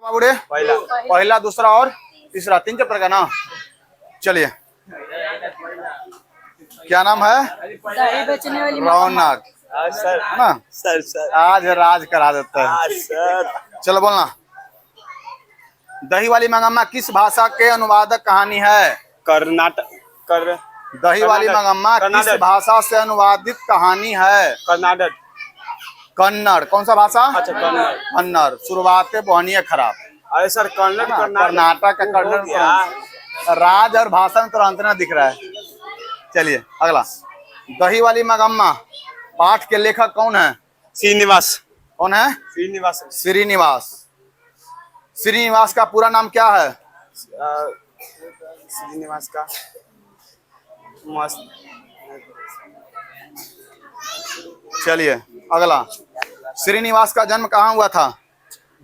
बाबूड़े पहला पहला, दूसरा और तीसरा, 3 चैप्टर का ना। चलिए, क्या नाम है? दही बेचने वाली रौनक सर है ना। सर आज राज करा देता है। सर चलो बोलना। दही वाली मंगम्मा किस भाषा के अनुवादक कहानी है? कर्नाटक कर दही वाली मंगम्मा किस कर्नाटक। भाषा से अनुवादित कहानी है? कर्नाटक। कन्नड़। कौन सा भाषा? अच्छा कन्नड़। कन्नड़। शुरुआतें बहुनी है खराब। अरे सर कन्नड़ कर्नाटक का कन्नड़। राज और भाषा में तो अंतर ना दिख रहा है। चलिए अगला। दही वाली मंगम्मा पाठ के लेखक कौन है? श्रीनिवास। कौन है? श्रीनिवास। श्रीनिवास। श्रीनिवास का पूरा नाम क्या है? श्रीनिवास का मस्त। चलिए अगला। श्रीनिवास का जन्म कहाँ हुआ था?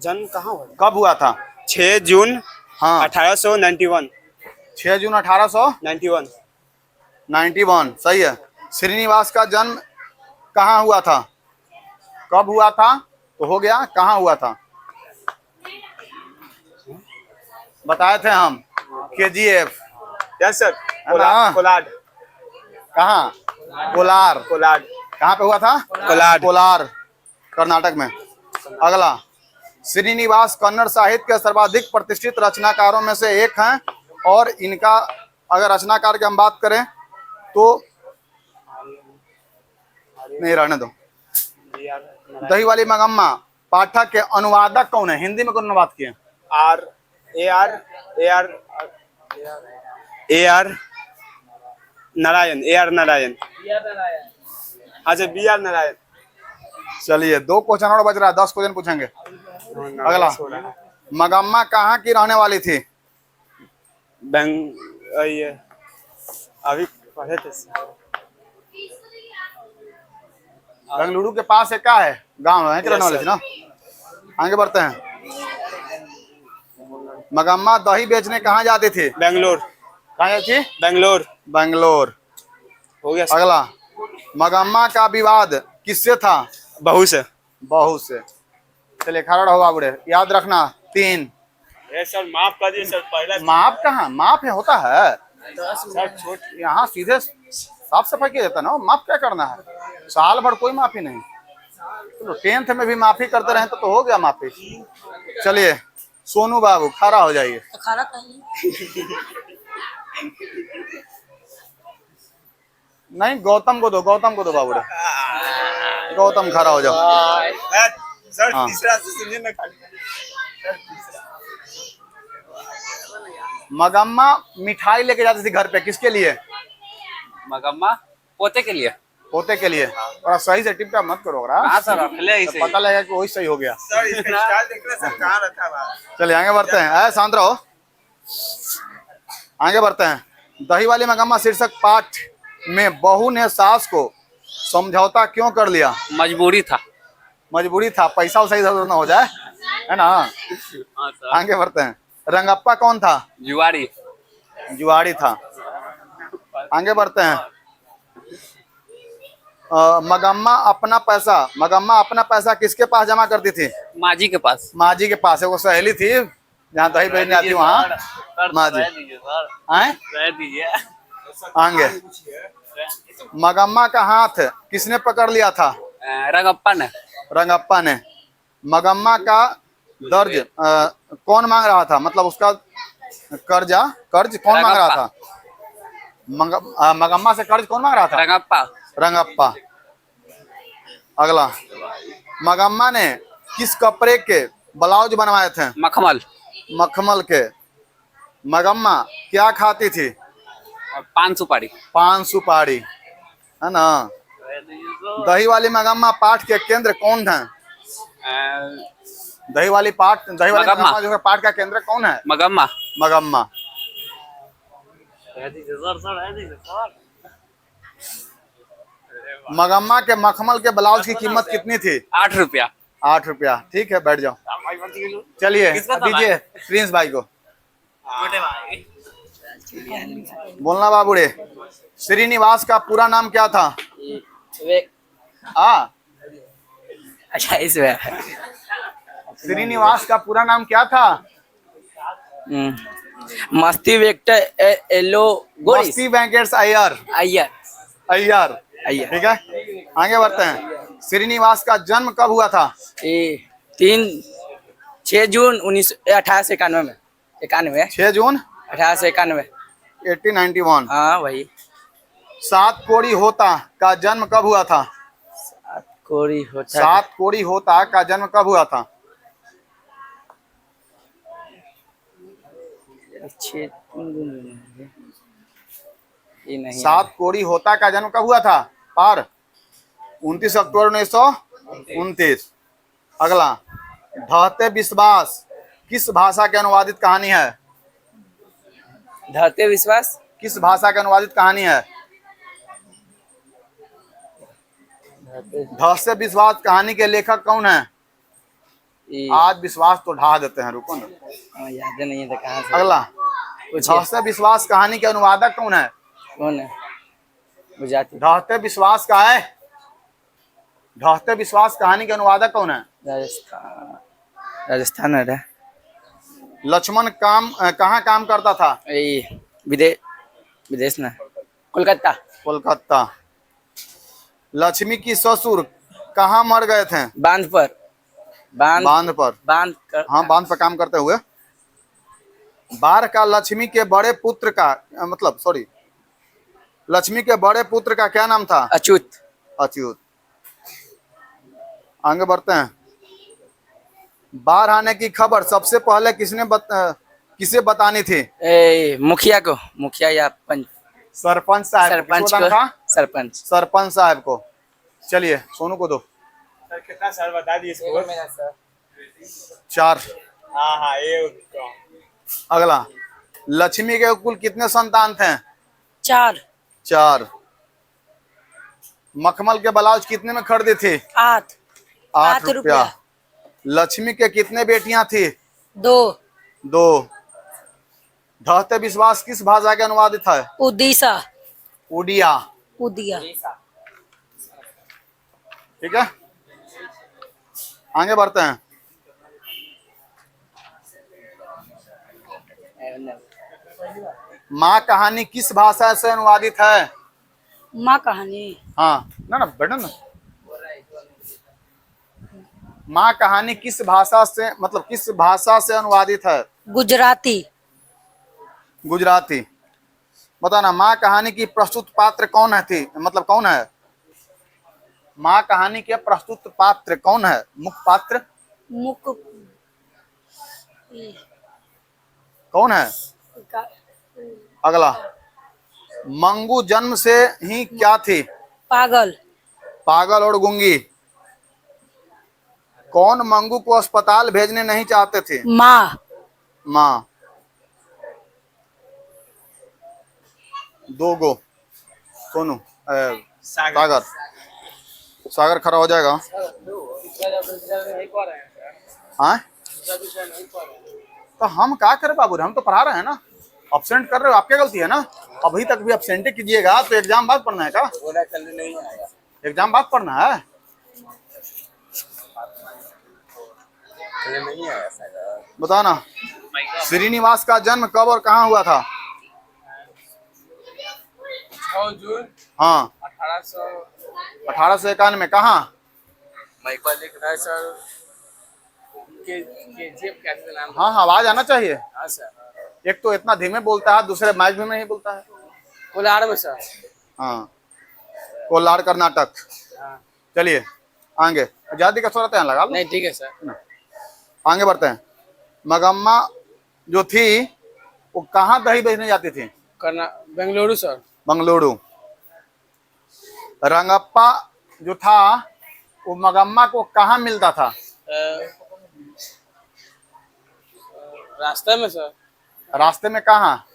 जन्म कहाँ हुआ? कब हुआ था? 6 जून हाँ 1891। 6 जून 1891। 91। सही है। श्रीनिवास का जन्म कहाँ हुआ था? कब हुआ था तो हो गया, कहाँ हुआ था? बताए थे हम। KGF। Yes sir. ना? कोलाड। कहाँ? कोलार। कोलाड। कहाँ पे हुआ था? कोलाड। कोलार कर्नाटक में। अगला। श्रीनिवास कन्नड़ साहित्य के सर्वाधिक प्रतिष्ठित रचनाकारों में से एक हैं और इनका अगर रचनाकार की हम बात करें तो नहीं, रहने दो। दही वाली मंगम्मा पाठक के अनुवादक कौन है? हिंदी में कौन अनुवाद किए? AR नारायण। अच्छा BR नारायण। चलिए 2 क्वेश्चन और बच रहा है, 10 क्वेश्चन पूछेंगे। अगला। मंगम्मा कहाँ की रहने वाली थी? ये अभी पढ़े थे। बेंगलुरु के पास एक का है गांव है, रहने वाले थे ना। आगे बढ़ते हैं। मंगम्मा दही बेचने कहाँ जाती थी? बेंगलोर। कहाँ जाती थी? बेंगलोर। बेंगलोर। हो गया। अगला। मंगम्मा का विवाद किससे था? बहू से। बहू से। चलिए खड़ा रहो बाबूड़े, याद रखना 3। सर माफ कर दिए सर, पहला माप कहाँ? माप है होता है सर छोट। यहाँ सीधे साफ सफाई किया जाता है ना। माफ क्या करना है? साल भर कोई माफी नहीं। चलो 10th में भी माफी करते रहे तो हो गया माफी। चलिए सोनू बाबू खड़ा हो जाइए। तो खाना कहीं नहीं, गौतम को दो बाबूड़े। गौतम खड़ा हो जाओ। सर हाँ। तीसरा से सुनिए ना खाली। मंगम्मा मिठाई लेके जाती थी घर पे, किसके लिए? मगम्मा पोते के लिए। पोते के लिए। और सही से टिप मत करो हाँ सर, रखले तो ऐसे ही। पता लगेगा कि वही सही हो गया। सर इसका स्टाइल देख रहे सर कहाँ रखा हुआ है। चलिए आगे बढ़ते हैं। शांत रहो। आगे बढ़ते हैं। दही वाली मंगम्मा शीर्षक पाठ में बहू ने सास को समझौता क्यों कर लिया? मजबूरी था। मजबूरी था, पैसा वैसा इधर उधर ना हो जाए, है ना। हाँ सर। आगे बढ़ते हैं। रंगप्पा कौन था? जुआरी। जुआरी था। आगे बढ़ते हैं। मंगम्मा अपना पैसा किसके पास जमा करती थी? माजी के पास। माजी के पास है। वो सहेली थी जहाँ दही बेचने आती वहाँ माजी। रह दीजिए सर, आए रह दीजिए। आगे। मंगम्मा का हाथ किसने पकड़ लिया था? रंगप्पा ने। रंगप्पा ने। मंगम्मा का कर्ज कौन मांग रहा था? मतलब उसका कर्ज कौन मांग रहा था? मंगम्मा से कर्ज कौन मांग रहा था? रंगप्पा। रंगप्पा। अगला। मंगम्मा ने किस कपड़े के ब्लाउज बनवाए थे? मखमल। मखमल के। मंगम्मा क्या खाती थी? और पान सुपारी। पान सुपारी, है ना। दही वाली मंगम्मा पाठ के केंद्र कौन है? दही वाली मंगम्मा जो है पाठ का केंद्र कौन है? मगम्मा। मंगम्मा। रह दीजिए सर, सर रह दीजिए सर। मंगम्मा के मखमल के ब्लाउज की कीमत कितनी थी? 8 रुपया। 8 रुपया। ठीक है, बैठ जाओ। चलिए किसका था दीजिए प्रिंस भाई को। छोटे भाई। बोलना बाबूड़े। श्रीनिवास का पूरा नाम क्या था? वे हाँ 28 में श्रीनिवास का पूरा नाम क्या था? मस्ती वेक्टर एलो गोरिस मस्ती वेंकटेश अय्यर। अय्यर अय्यर, अय्यर। ठीक है, आगे बढ़ते हैं। श्रीनिवास का जन्म कब हुआ था? ये 6 जून 1891 में 91 6 जून 1891 1891। हाँ वही। सात कोड़ी होता का जन्म कब हुआ था? कोरी होता सात कोड़ी होता का जन्म कब हुआ था? ये नहीं सात कोड़ी होता का जन्म कब हुआ था? पार 29 अक्टूबर 1929। अगला, ढहते विश्वास किस भाषा के अनुवादित कहानी है? धरते विश्वास किस भाषा के अनुवादित कहानी है? ढहते विश्वास कहानी के लेखक कौन है? ये आज विश्वास तो ढहा देते हैं, रुको ना। याद नहीं है तो कहाँ से अगला, पूछिए। ढहते विश्वास कहानी के अनुवादक कौन है? कौन है गुजराती ढहते विश्वास का है, ढहते विश्वास कहानी के अनुवादक कौन है? राजस्थान है लक्ष्मण कहाँ काम करता था? ये विदेश ना कोलकाता कोलकाता। लक्ष्मी की ससुर कहाँ मर गए थे? बांध पर बांध पर। बांध कर हाँ, बांध पर काम करते हुए। बार का लक्ष्मी के बड़े पुत्र का मतलब सॉरी लक्ष्मी के बड़े पुत्र का क्या नाम था? अच्युत अच्युत। आगे बढ़ते हैं। बाढ़ आने की खबर सबसे पहले किसे बतानी थी? मुखिया को, मुखिया या पंच सरपंच साहब। सरपंच किसको को, बताना था? सरपंच सरपंच साहब को। चलिए सोनू को दो। सर कितना साल बता दिए इसको? 4। हाँ हाँ ये उसको। अगला, लक्ष्मी के कुल कितने संतान थे? 4 4। मखमल के ब्लाउज कितने में खरीदी थी? 8 8 8 रुपया। लक्ष्मी के कितने बेटियां थी? 2 2। ढहते विश्वास किस भाषा के अनुवादित है? उड़ीसा उड़िया, उदिया ठीक है, आगे बढ़ते हैं। माँ कहानी किस भाषा से अनुवादित है? माँ कहानी हाँ ना बेटा ना। माँ कहानी किस भाषा से मतलब किस भाषा से अनुवादित है? गुजराती गुजराती। बताना, माँ कहानी की प्रस्तुत पात्र कौन है थी? मतलब कौन है? माँ कहानी के प्रस्तुत पात्र कौन है? मुख्य पात्र मुक कौन है? अगला, मंगू जन्म से ही क्या थी? पागल पागल और गूंगी। कौन मंगू को अस्पताल भेजने नहीं चाहते थे? माँ माँ। 2 गो। सोनू सागर। सागर खड़ा हो जाएगा। हाँ, तो हम क्या करें बाबू, हम तो पढ़ा रहे हैं ना। अब्सेंट कर रहे हो, आपकी गलती है ना। अभी तक भी अब्सेंट कीजिएगा तो एग्जाम बाद पढ़ना है क्या? एग्जाम बाद पढ़ना है। बताना, श्रीनिवास का जन्म कब और कहाँ हुआ था? 6 जून हाँ 1891 में। कहाँ? लिख रहा है सर केजीएफ कैसे नाम? हाँ हाँ, आवाज आना चाहिए। हाँ सर। एक तो इतना धीमे बोलता है, दूसरे माइक भी नहीं बोलता है। कोलार में सर। हाँ, कोलार कर्नाटक। हाँ। चलिए आगे, आजादी का स्वरत यहाँ लगा लो। नहीं ठीक है सर। आगे बढ़ते हैं। मगम्मा जो थी वो कहाँ दही बेचने जाती थी? बेंगलुरु सर। बंगलुरु। रंगप्पा जो था वो मगम्मा को कहाँ मिलता था? रास्ते में सर। रास्ते में कहाँ?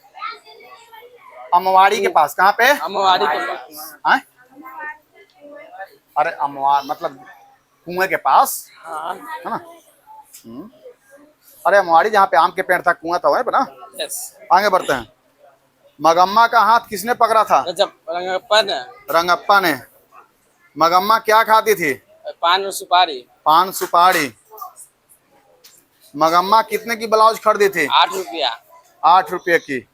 अमवाड़ी के पास। कहाँ पे? अमवाड़ी के पास। हाँ? अरे अमवार मतलब कुएं के पास, हाँ है ना? अरे अमवाड़ी जहाँ पे आम के पेड़ था, कुआं था वहीं पे ना। यस। आगे बढ़ते हैं। मगम्मा का हाथ किसने पकड़ा था? जब रंगप्पा ने। रंगप्पा ने। मगम्मा क्या खाती थी? पान और सुपारी। पान सुपारी। मगम्मा कितने की ब्लाउज खरीदी थी? 8 रुपया 8 रुपये की।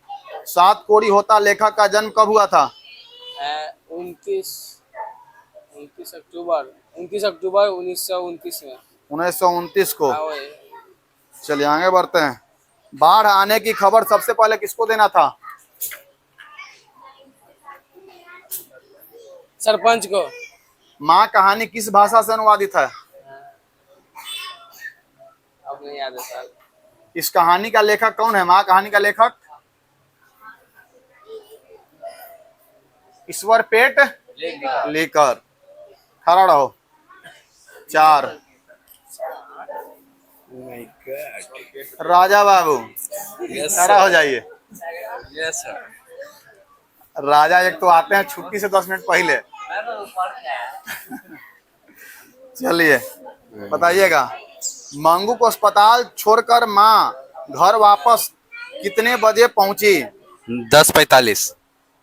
सात कोड़ी होता लेखक का जन्म कब हुआ था? 29 अक्टूबर 1929 में। 1929 को। हाँ वही। चलिए आगे बढ़ते हैं। बाढ़ आने की खबर सबसे पहले किसको देना था? सरपंच को। माँ कहानी किस भाषा से अनुवादित है? अब नहीं याद है सर। इस कहानी का लेखक कौन है? माँ कहानी का लेखक ईश्वर पेट लेकर। खड़ा रहो। 4। राजा बाबू खड़ा हो जाइए। Yes sir. राजा एक तो आते हैं छुट्टी से 10 मिनट पहले। चलिए बताइएगा। मंगू को अस्पताल छोड़कर माँ घर वापस कितने बजे पहुंची? 10:45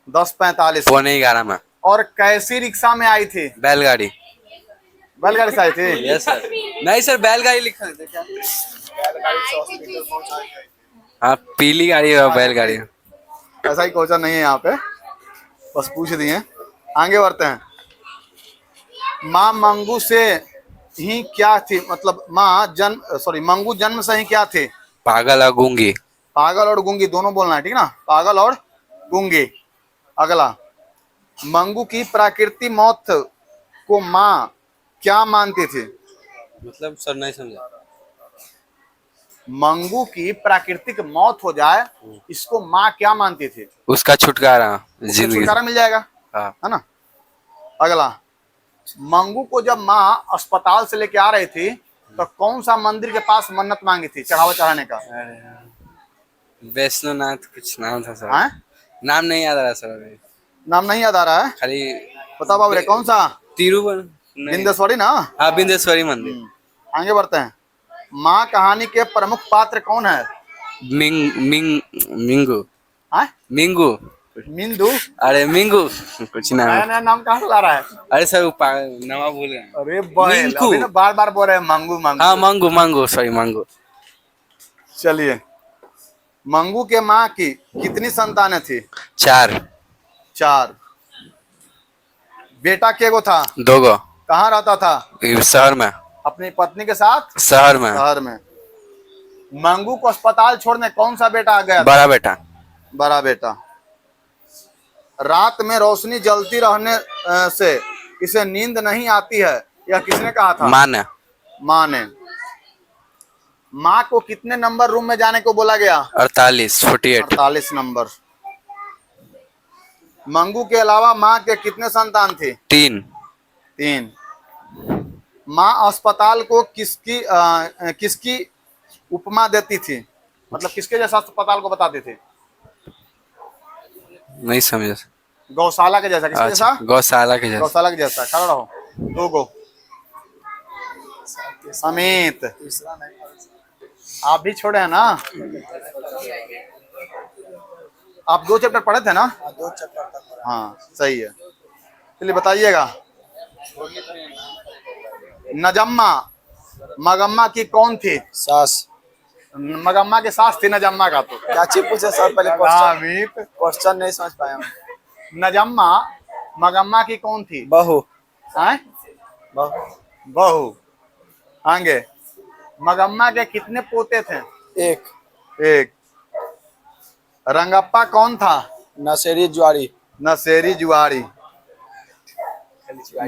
10:45। पौने 11 में। और कैसी रिक्शा में आई थी? बैलगाड़ी। बैलगाड़ी से आई थी? Yes sir. नहीं सर बैलगाड़ी लिखा है क्या? हाँ पीली गाड़ी है बैलगाड़ी। ऐसा ही क्वेश्चन नहीं है यहाँ पे, बस पूछ दिए। आगे बढ़ते हैं। माँ मंगू से ही क्या थी? मतलब मंगू जन्म से ही क्या थे? पागल और गूंगी। पागल और गूंगी दोनों बोलना है, ठीक ना? पागल और गूंगी। अगला, मंगू की प्राकृतिक मौत को माँ क्या मानती थी? मतलब सर नहीं समझा। मंगू की प्राकृतिक मौत हो जाए इसको माँ क्या मानती थी? उसका छुटकारा उससे जिंदगी। छुटकारा मिल जाएगा, हाँ। है ना? अगला, मंगू को जब माँ अस्पताल से लेके आ रही थी तो कौन सा मंदिर के पास मन्नत मांगी थी चढ़ावा चढ़ाने का? वैष्णोनाथ कुछ नाम था सर। हाँ? नाम नहीं याद आ रहा सर अभी। नाम नहीं याद आ रहा है? खाली बताओ बाबू रे, कौन सा? बिंदेश्वरी। बिंदेश्वरी ना? हाँ बिंदेश्वरी मंदिर। आगे बढ़ते हैं। माँ कहानी के प्रमुख पात्र कौन है? मिंगू। हाँ? मिंगू। मिंदू? अरे मिंगू कुछ नाम। नया नया नाम कहाँ से ला रहा है? अरे सर नवा भूल गए। अरे बैल, मिंकू। अभी ना बार बार बोल रहे हैं मंगू मंगू। हाँ मंगू सॉरी मंगू। चलिए, मंगू के माँ की कितनी संतानें थी? 4। 4। बेटा के गो था? 2 गो। कहाँ रहता था? शहर में। अपनी पत्नी के साथ? शहर में। शहर में। मंगू को अस्पताल छोड़ने कौन सा बेटा आ गया था? बड़ा बेटा। बड़ा बेटा। रात में रोशनी जलती रहने से इसे नींद नहीं आती है, यह किसने कहा था? माँ ने। माँ ने। माँ को कितने नंबर रूम में जाने को बोला गया? 48 48 नंबर। मंगू के अलावा माँ के कितने संतान थे? 3। माँ अस्पताल को किसकी उपमा देती थी? मतलब किसके जैसा अस्पताल को बताती थी? नहीं समझा। गौशाला के जैसा। किसके अच्छा जैसा? गौशाला के जैसा। गौशाला के जैसा। खड़ा रहो। 2 गो। अमित आप भी छोड़े हैं ना? आप 2 चैप्टर पढ़े थे ना? 2 चैप्टर तक। हाँ सही है। चलिए बताइएगा। नजम्मा मगम्मा की कौन थी? सास। मगम्मा के सास थी नजम्मा का। तो क्या चीज पूछे सर पहले? क्वेश्चन नहीं समझ पाया हूँ। नजम्मा मगम्मा की कौन थी? बहू। हैं? बहू। आगे, मगम्मा के कितने पोते थे? 1। रंगप्पा कौन था? नशेरी जुआरी। नशेरी जुआरी।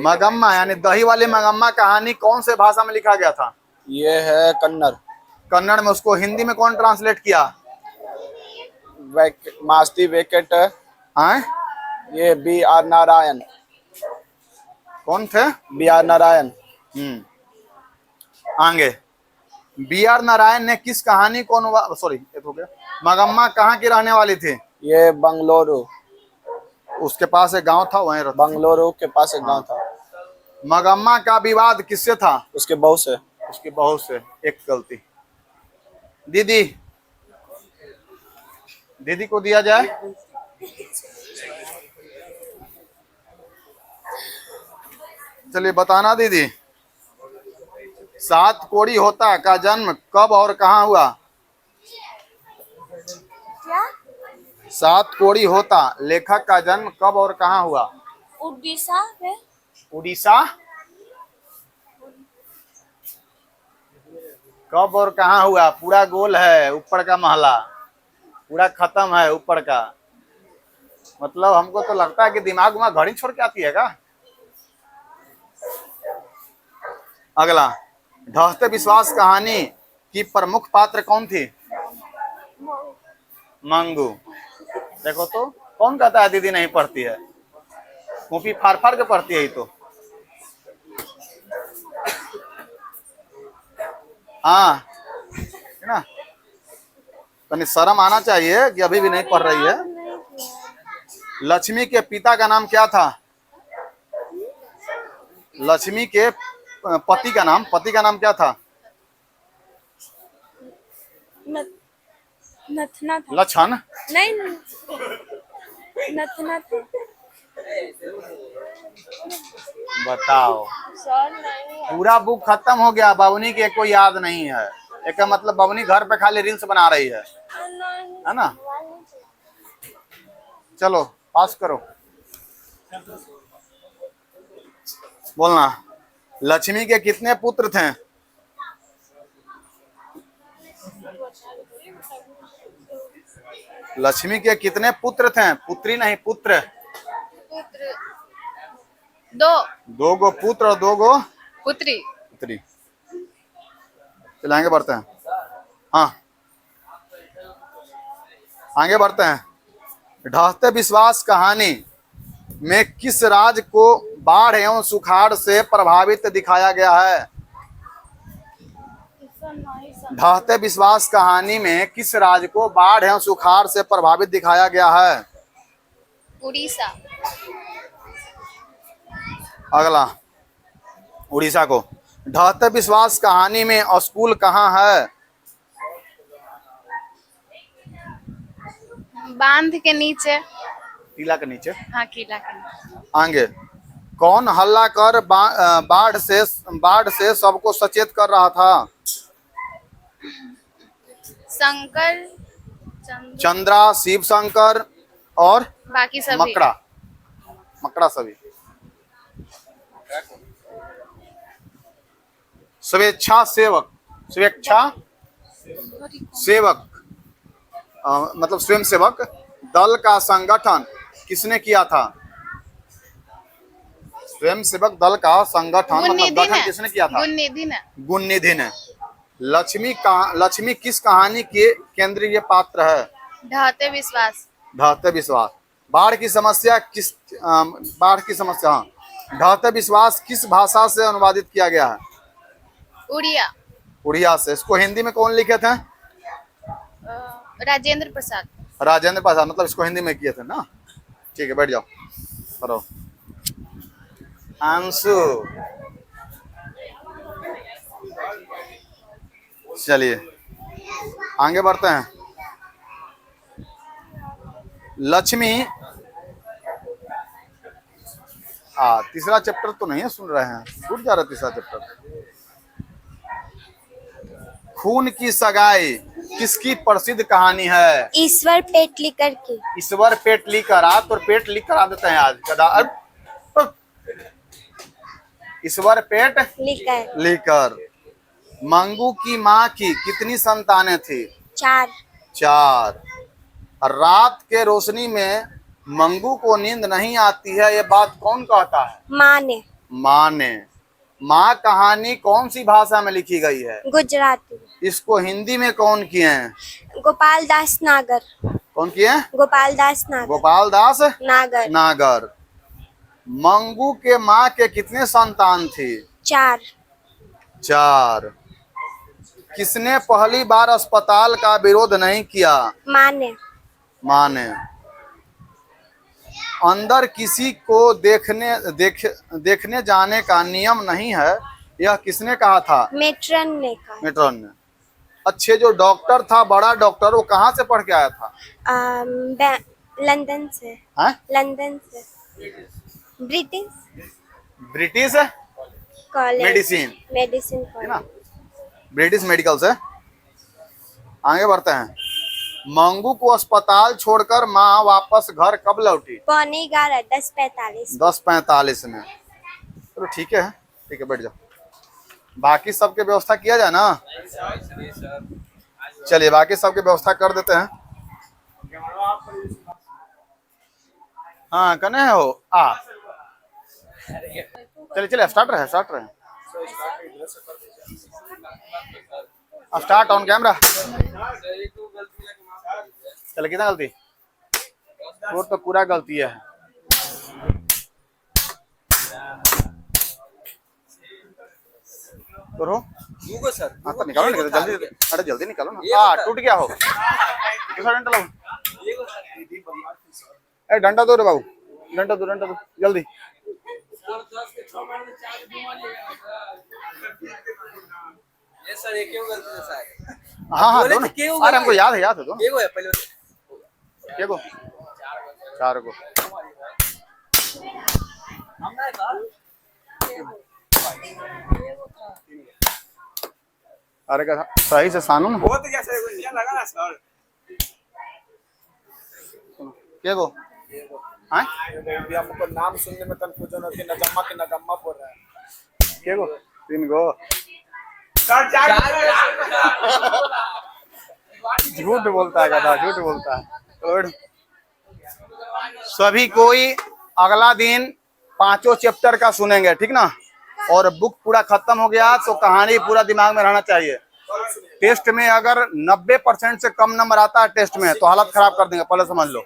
मगम्मा यानी दही वाली मगम्मा कहानी कौन से भाषा में लिखा गया था? ये है कन्नड़। कन्नड़ में। उसको हिंदी में कौन ट्रांसलेट किया? मास्ती वेकेट। हैं? ये B.R. नारायण। कौन थे? B.R. नारायण। आगे, B.R. नारायण ने किस कहानी को ये तो हो गया। मगम्मा कहाँ की रहने वाली थी? ये बंगलुरु। उसके पास एक गांव था, वहीं रहती थी। बंगलुरु के पास एक गांव था। मगम्मा का विवाद किससे था? उसके बहू से। उसकी बहू से। एक गलती। दीदी को दिया जाए। चलिए बताना दीदी। सात कोड़ी होता का जन्म कब और कहाँ हुआ? क्या? सात कोड़ी होता लेखक का जन्म कब और कहाँ हुआ? उड़ीसा में। उड़ीसा। कब और कहाँ हुआ? पूरा गोल है, ऊपर का महला पूरा खत्म है, ऊपर का। मतलब हमको तो लगता है कि दिमाग में घड़ी छोड़ के आती है का। अगला, ढहते विश्वास कहानी की प्रमुख पात्र कौन थी? मंगू। देखो तो कौन कहता है दीदी नहीं पढ़ती है? कॉपी फाड़ फाड़ के पढ़ती है ही तो। हाँ है ना, तनी शर्म आना चाहिए कि अभी भी नहीं पढ़ रही है। लक्ष्मी के पिता का नाम क्या था? लक्ष्मी के पति का नाम क्या था? नथना था। लक्षण। नहीं, नथना था। बताओ, सर नहीं है। पूरा बुक खत्म हो गया, बबनी के कोई याद नहीं है। एक मतलब बबनी घर पे खाली रील्स बना रही है ना। चलो पास करो। बोलना, लक्ष्मी के कितने पुत्र थे? लक्ष्मी के कितने पुत्र थे? पुत्री नहीं, पुत्र। पुत्र दो। दो गो पुत्र और दो गो पुत्री। पुत्री। चलो आगे बढ़ते हैं। हाँ आगे बढ़ते हैं। ढहते विश्वास कहानी में किस राज्य को बाढ़ एवं सुखाड़ से प्रभावित दिखाया गया है? ढहते विश्वास कहानी में किस राज्य को बाढ़ एवं सुखाड़ से प्रभावित दिखाया गया है? उड़ीसा। अगला, उड़ीसा को। ढहते विश्वास कहानी में स्कूल कहाँ है? बांध के नीचे। टीला के नीचे। हाँ, किला के नीचे। आगे, कौन हल्ला कर बाढ़ से सबको सचेत कर रहा था? शंकर, चंद्रा, शिव शंकर और बाकी सभी। मकड़ा सभी। स्वेच्छा सेवक मतलब स्वयं सेवक दल का संगठन किसने किया था? स्वयं सेवक दल का संगठन मतलब गठन किसने किया था? गुणनिधि ने। लक्ष्मी किस कहानी के केंद्रीय पात्र है? ढहते विश्वास। ढहते विश्वास। बाढ़ की समस्या हाँ। ढहते विश्वास किस भाषा से अनुवादित किया गया है? उड़िया से। इसको हिंदी में कौन लिखे थे? राजेंद्र प्रसाद। मतलब इसको हिंदी में किए थे ना। ठीक है, बैठ जाओ, करो। अंशु, चलिए आगे बढ़ते हैं। लक्ष्मी तीसरा चैप्टर तो नहीं है, सुन रहे हैं, छूट जा रहा है तीसरा चैप्टर। खून की सगाई किसकी प्रसिद्ध कहानी है? ईश्वर पेटलीकर की। ईश्वर पेटलीकर। आज तो पेट लीक करा देते हैं आज कदा। ईश्वर पेटलीकर। मंगू की माँ की कितनी संतानें थी? 4। रात के रोशनी में मंगू को नींद नहीं आती है, ये बात कौन कहता है? माँ ने। माँ कहानी कौन सी भाषा में लिखी गई है? गुजराती। इसको हिंदी में कौन किए हैं? गोपाल दास नागर। कौन किए हैं? गोपाल दास नागर। मंगू के माँ के कितने संतान थी? 4। किसने पहली बार अस्पताल का विरोध नहीं किया? माँ ने। अंदर किसी को देखने जाने का नियम नहीं है, यह किसने कहा था? मेट्रन ने। अच्छे, जो डॉक्टर था, बड़ा डॉक्टर, वो कहाँ से पढ़ के आया था? लंदन से। हैं? लंदन से। British college medicine college. है ना। ब्रिटिश मेडिकल से। आगे बढ़ते हैं। मंगू को अस्पताल छोड़कर माँ वापस घर कब लौटी? 11:45 10:45 10:45 में। चलो ठीक है बैठ जाओ। बाकी सबके व्यवस्था किया जाए ना। चलिए बाकी सबके व्यवस्था कर देते हैं। हाँ कने है हो आ चलिए स्टार्ट रहे स्टार्ट ऑन कैमरा। चल कितना गलती और तो पूरा गलती है। करो सर हाँ तो निकालो जल्दी। अरे जल्दी निकालो ना। हाँ टूट गया हो। दूसरा डंडा लाओ। ए डंडा दो रे बाबू। डंडा दो जल्दी। ये सर एक क्यों गलती है सर? हाँ दो ना। अरे हमको याद है दो। ये है पहले क्या को 4 को। अरे क्या सही से सानू ना। बहुत जैसे लगा ना सर। क्या को हाँ हमको नाम सुनने में कंफ्यूजन होती है। नजम्मा के नजम्मा बोल रहा है। क्या को 3 को। झूठ बोलता है गधा झूठ बोलता है। और सभी कोई अगला दिन 5 चैप्टर का सुनेंगे ठीक ना। और बुक पूरा खत्म हो गया तो कहानी पूरा दिमाग में रहना चाहिए। टेस्ट में अगर 90% से कम नंबर आता है टेस्ट में तो हालत खराब कर देंगे पहले समझ लो।